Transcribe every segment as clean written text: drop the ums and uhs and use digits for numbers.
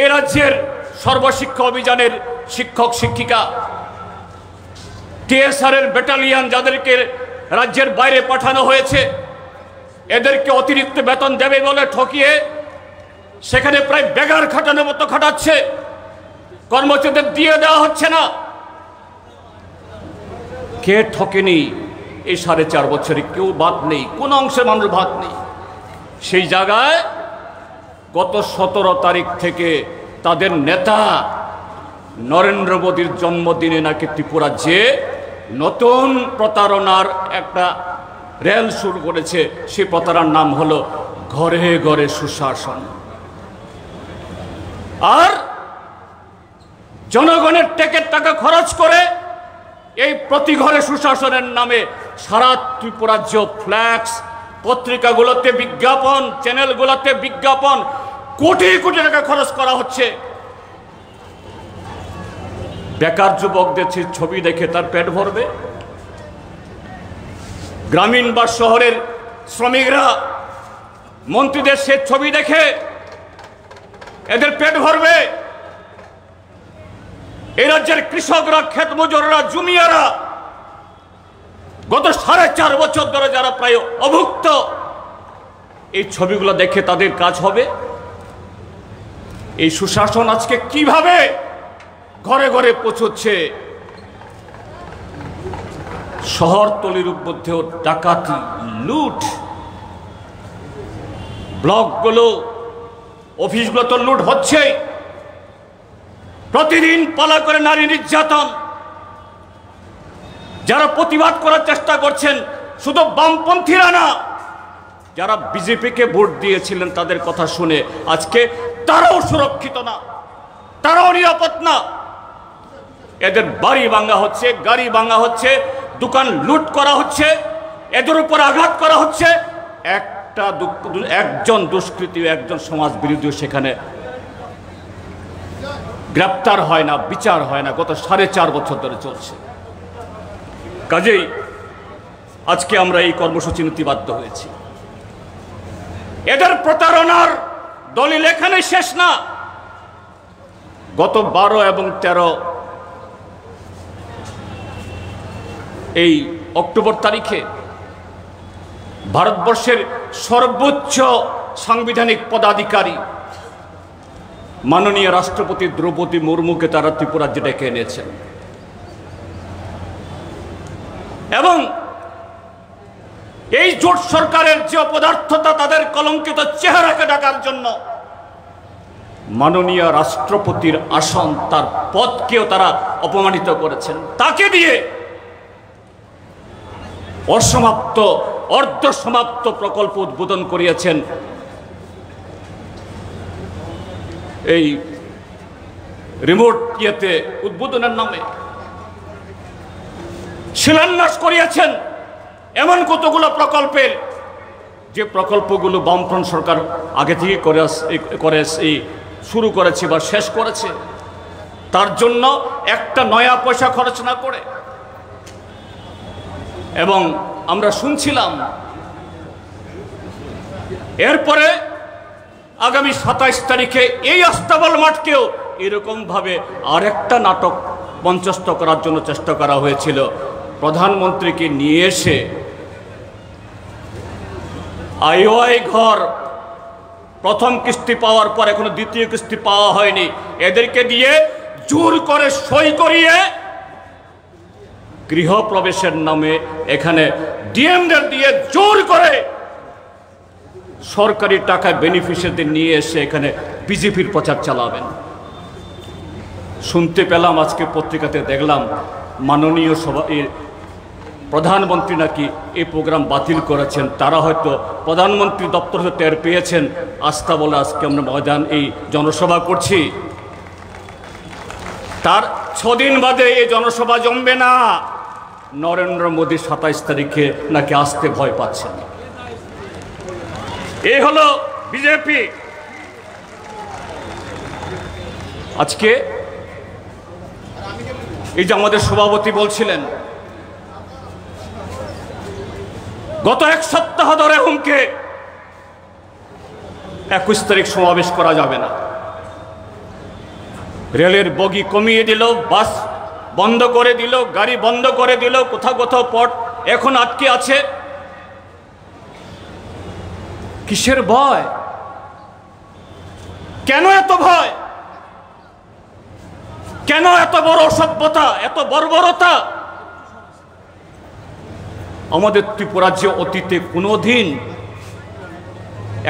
এই রাজ্যের সর্বশিক্ষা অভিযানের শিক্ষক শিক্ষিকা, টিএসআর এর ব্যাটালিয়ন যাদেরকে রাজ্যের বাইরে পাঠানো হয়েছে, এদেরকে অতিরিক্ত বেতন দেবে বলে ঠকিয়ে সেখানে প্রায় বেগার খাটানোর মতো খাটাচ্ছে, কর্মচারীদের দিয়ে দেওয়া হচ্ছে না। কে ঠকেনি? এই 4.5 বছরে কেউ বাদ নেই, কোন অংশের মানুষ বাদ নেই। সেই জায়গায় গত 17 তারিখ থেকে তাদের নেতা নরেন্দ্র মোদীর জন্মদিনে নাকি ত্রিপুরাজ্যে নতুন প্রতারণার একটা রেল শুরু করেছে। সেই প্রতারণার নাম হলো ঘরে ঘরে সুশাসন। আর জনগণের টেকের টাকা খরচ করে এই প্রতি ঘরে সুশাসনের নামে সারা ত্রিপুরাজ্য ফ্ল্যাক্স, পত্রিকাগুলোতে বিজ্ঞাপন, চ্যানেলগুলোতে বিজ্ঞাপন, কোটি কোটি টাকা খরচ করা হচ্ছে। বেকার যুবকদের ছবি দেখে তার পেট ভরবে? গ্রামীণ বা শহরের শ্রমিকরা মন্ত্রীদের সে ছবি দেখে এদের পেট ভরবে? এই রাজ্যের কৃষকরা, ক্ষেত মজুররা, জুমিয়ারা গত 4.5 বছর ধরে যারা প্রায় অভুক্ত, এই ছবিগুলো দেখে তাদের কাজ হবে? এই সুশাসন আজকে কিভাবে ঘরে ঘরে পৌঁছচ্ছে? শহরতলির মধ্যেও ডাকাতি, লুট, ব্লকগুলো, অফিসগুলো তো লুট হচ্ছে। প্রতিদিন পালা করে নারী নির্যাতন। যারা প্রতিবাদ করার চেষ্টা করছেন শুধু বামপন্থীরা না, যারা বিজেপিকে ভোট দিয়েছিলেন তাদের কথা শুনে আজকে তারাও সুরক্ষিত না, তারাও নিরাপদ না। এদের বাড়ি ভাঙা হচ্ছে, গাড়ি ভাঙা হচ্ছে, দোকান লুট করা হচ্ছে, এদের উপর আঘাত করা হচ্ছে। একজন দুষ্কৃতী, একজন সমাজ বিরোধী সেখানে গ্রেপ্তার হয় না, বিচার হয় না। গত 4.5 বছর ধরে চলছে। কাজেই আজকে আমরা এই কর্মসূচি নিতে বাধ্য হয়েছি। এদের প্রতারণার দলিল এখানে শেষ না। গত 12 এবং 13 এই অক্টোবর তারিখে ভারতবর্ষের সর্বোচ্চ সাংবিধানিক পদাধিকারী মাননীয় রাষ্ট্রপতি দ্রৌপদী মুর্মুকে তারা ত্রিপুরাজ্যে ডেকে এনেছেন এবং এই জোট সরকারের যে অপদার্থতা, তাদের কলঙ্কিত চেহারাকে ঢাকার জন্য মাননীয় রাষ্ট্রপতির আসন, তার পদকেও তারা অপমানিত করেছেন। তাকে দিয়ে অসমাপ্ত, অর্ধসমাপ্ত প্রকল্প উদ্বোধন করিয়েছেন। এই রিমোট ইয়েতে উদ্বোধনের নামে শিলান্যাস করিয়েছেন এমন কতগুলো প্রকল্পের, যে প্রকল্পগুলো বামফ্রন্ট সরকার আগে থেকে শুরু করেছে বা শেষ করেছে, তার জন্য একটা নয়া পয়সা খরচ না করে। এবং আমরা শুনছিলাম এরপরে আগামী 27 তারিখে এই আস্তাবল মাঠকেও এরকমভাবে আরেকটা নাটক মঞ্চস্থ করার জন্য চেষ্টা করা হয়েছিল। প্রধানমন্ত্রীকে নিয়ে এসে আইওআই ঘর প্রথম কিস্তি পাওয়ার পর এখনো দ্বিতীয় কিস্তি পাওয়া হয়নি, এদেরকে দিয়ে জোর করে সই করিয়ে গৃহপ্রবেশের নামে এখানে ডিএমদের দিয়ে জোর করে সরকারি টাকায় বেনিফিশিয়ারিদের নিয়ে এসে এখানে বিজেপির প্রচার চালাবেন। শুনতে পেলাম, আজকে পত্রিকাতে দেখলাম মাননীয় প্রধানমন্ত্রী নাকি এই প্রোগ্রাম বাতিল করেছেন। তারা হয়তো প্রধানমন্ত্রী দপ্তর হতে টের পেয়েছেন, আস্থা বলে আজকে আমরা ময়দান এই জনসভা করছি। তার 6 দিন বাদে এই জনসভা জমবে না। নরেন্দ্র মোদী 27 তারিখে নাকি আসতে ভয় পাচ্ছেন। এই হলো বিজেপি। আজকে এই যে আমাদের সভাপতি বলছিলেন, গত 1 সপ্তাহ ধরে হুমকে 21 তারিখ সমাবেশ করা যাবে না। রেলের বগি কমিয়ে দিল, বাস বন্ধ করে দিল, গাড়ি বন্ধ করে দিল, কোথাও কোথাও পথ এখন আটকে আছে। কিসের ভয়? কেন এত ভয়? কেন এত বড় অসভ্যতা, এত বর্বরতা? আমাদের ত্রিপুরাজ্যে অতীতে কোনোদিন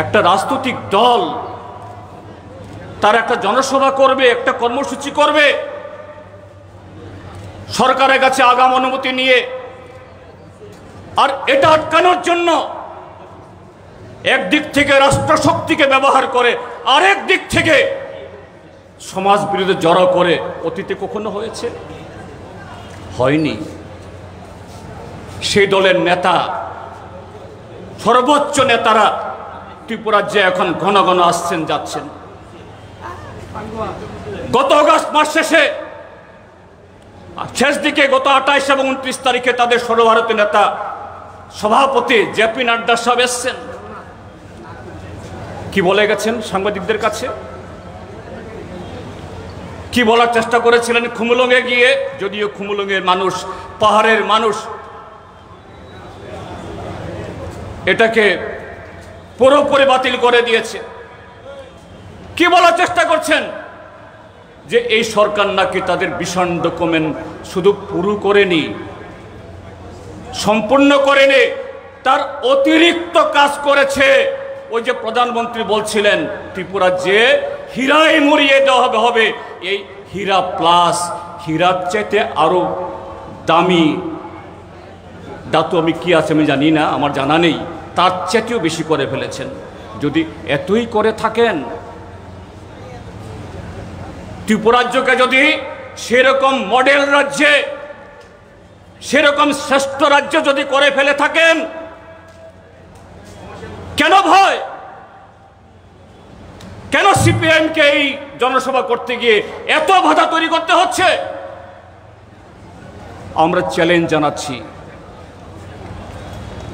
একটা রাজনৈতিক দল তার একটা জনসভা করবে, একটা কর্মসূচি করবে, সরকারের কাছে আগাম অনুমতি নিয়ে, আর এটা আটকানোর জন্য একদিক থেকে রাষ্ট্রশক্তিকে ব্যবহার করে, আরেক দিক থেকে সমাজ বিরোধী জড়ো করে, অতীতে কখনো হয়েছে? হয়নি। সেই দলের নেতা, সর্বোচ্চ নেতারা ত্রিপুরাজ্যে এখন ঘন ঘন আসছেন যাচ্ছেন। গত আগস্ট মাস শেষ দিকে গত 28 এবং 29 তারিখে তাদের সর্বভারতীয় নেতা সভাপতি জেপি নাড্ডা সাহেব এসছেন। কি বলে গেছেন সাংবাদিকদের কাছে? কি বলার চেষ্টা করেছিলেন খুমুলুঙে গিয়ে? যদিও খুমুলুঙের মানুষ, পাহাড়ের মানুষ এটাকে পুরোপুরি বাতিল করে দিয়েছে। কি বলার চেষ্টা করছেন? যে এই সরকার নাকি তাদের ভীষণ ডকুমেন্ট শুধু পুরো করেনি, সম্পূর্ণ করেনি, তার অতিরিক্ত কাজ করেছে। ওই যে প্রধানমন্ত্রী বলছিলেন ত্রিপুরা যে হীরায় মরিয়ে দেওয়া হবে, এই হীরা প্লাস, হীরার চাইতে আরো দামি ধাতু আমি কি আছে আমি জানি না, আমার জানা নেই, তার চাইতেও বেশি করে ফেলেছেন। যদি এতই করে থাকেন, ত্রিপুরাজ্যকে যদি সেরকম মডেল রাজ্যে, সেরকম শ্রেষ্ঠ রাজ্য যদি করে ফেলে থাকেন, কেন ভয়? কেন সিপিএমকে এই জনসভা করতে গিয়ে এত বাধা তৈরি করতে হচ্ছে? আমরা চ্যালেঞ্জ জানাচ্ছি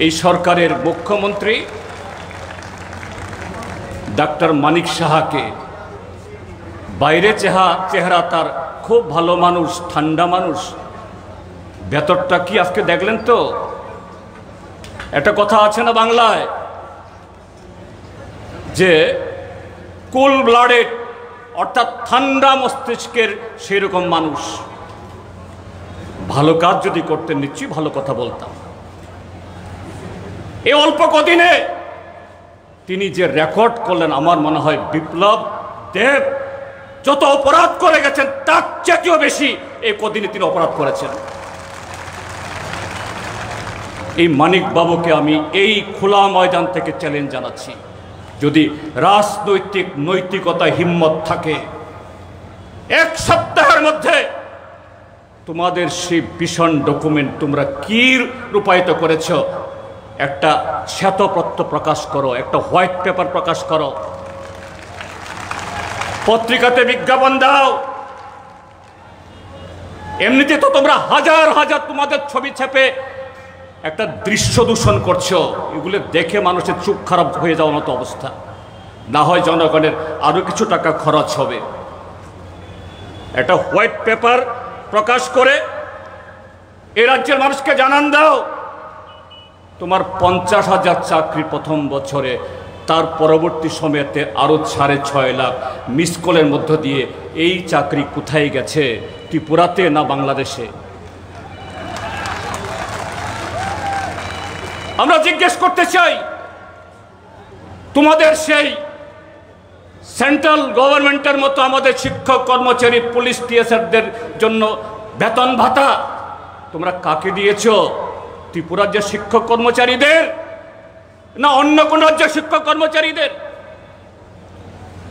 এই সরকারের মুখ্যমন্ত্রী ডাক্তার মানিক সাহাকে। বাইরে চেহারা তার খুব ভালো মানুষ, ঠান্ডা মানুষ, ভেতরটা কি আজকে দেখলেন তো? একটা কথা আছে না বাংলায়, যে কুল ব্লাডেড, অর্থাৎ ঠান্ডা মস্তিষ্কের সেরকম মানুষ। ভালো কাজ যদি করতেন নিশ্চয়ই ভালো কথা বলতাম। এই অল্প কদিনে তিনি যে রেকর্ড করলেন, আমার মনে হয় বিপ্লব দেব যত অপরাধ করে গেছেন তার চেয়েও বেশি এই কদিনে তিনি অপরাধ করেছেন। এই মানিক বাবুকে আমি এই খোলা ময়দান থেকে চ্যালেঞ্জ জানাচ্ছি, যদি রাজনৈতিক নৈতিকতা হিম্মত থাকে, এক সপ্তাহের মধ্যে তোমাদের সেই ভীষণ ডকুমেন্ট তোমরা কি রূপায়িত করেছ, একটা শ্বেতপত্র প্রকাশ করো, একটা হোয়াইট পেপার প্রকাশ করো, পত্রিকাতে বিজ্ঞাপন দাও। এমনিতে তো তোমরা হাজার হাজার তোমাদের ছবি ছাপে একটা দৃশ্য দূষণ করছো, এগুলো দেখে মানুষের চোখ খারাপ হয়ে যাওয়ার মতো অবস্থা। না হয় জনগণের আরো কিছু টাকা খরচ হবে। একটা হোয়াইট পেপার প্রকাশ করে এ রাজ্যের মানুষকে জানান দাও, তোমার 50,000 চাকরি প্রথম বছরে, তার পরবর্তী সময়তে আরো 6.5 লাখ মিস কলের মধ্য দিয়ে এই চাকরি কোথায় গেছে, ত্রিপুরাতে না বাংলাদেশে? আমরা জিজ্ঞেস করতে চাই, তোমাদের সেই সেন্ট্রাল গভর্নমেন্টের মতো আমাদের শিক্ষক কর্মচারী, পুলিশ, টিএসআরদের জন্য বেতন ভাতা তোমরা কাকে দিয়েছ? ত্রিপুরার যে শিক্ষক কর্মচারীদের না অন্য কোন রাজ্যের শিক্ষক কর্মচারীদের?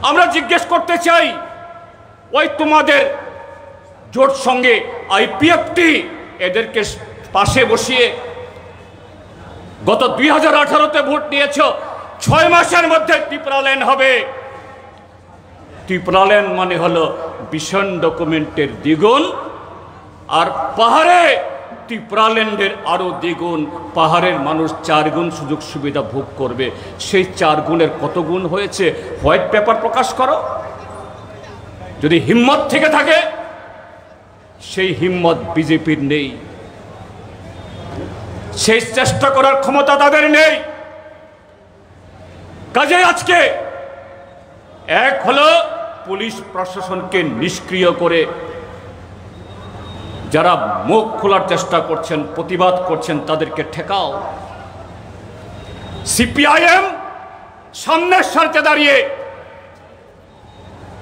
আমরা জিজ্ঞেস করতে চাই, ওই তোমাদের জোট সঙ্গে আইপিএফটি এদেরকে পাশে বসিয়ে গত 2018-তে ভোট নিয়েছ, 6 মাসের মধ্যে ত্রিপুরাল্যান্ড হবে। ত্রিপুরাল্যান্ড মানে হলো ভীষণ ডকুমেন্টের দ্বিগুণ, আর পাহাড়ে ত্রিপুরাল্যান্ডের আরো দ্বিগুণ। পাহাড়ের মানুষ 4 গুণ সুযোগ সুবিধা ভোগ করবে, সেই 4 গুণের কত গুণ হয়েছে? হোয়াইট পেপার প্রকাশ করো। যদি হিম্মত থেকে থাকে, সেই হিম্মত বিজেপির নেই, সেই চেষ্টা করার ক্ষমতা তাদের নেই। কাজে আজকে এক হলো পুলিশ প্রশাসনকে নিষ্ক্রিয় করে যারা মুখ খোলার চেষ্টা করছেন, প্রতিবাদ করছেন, তাদেরকে ঠেকাও। সিপিআইএম সামনের সারিতে দাঁড়িয়ে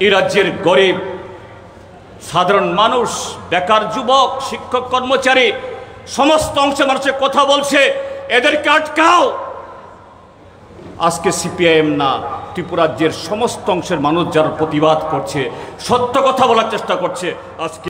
এই রাজ্যের গরিব সাধারণ মানুষ, বেকার যুবক, শিক্ষক, কর্মচারী, সমস্ত অংশে মানুষের কথা বলছে, এদেরকে আটকাও। আজকে সিপিআইএম না, ত্রিপুরাজ্যের সমস্ত অংশের মানুষ যারা প্রতিবাদ করছে, সত্য কথা বলার চেষ্টা করছে, আজকে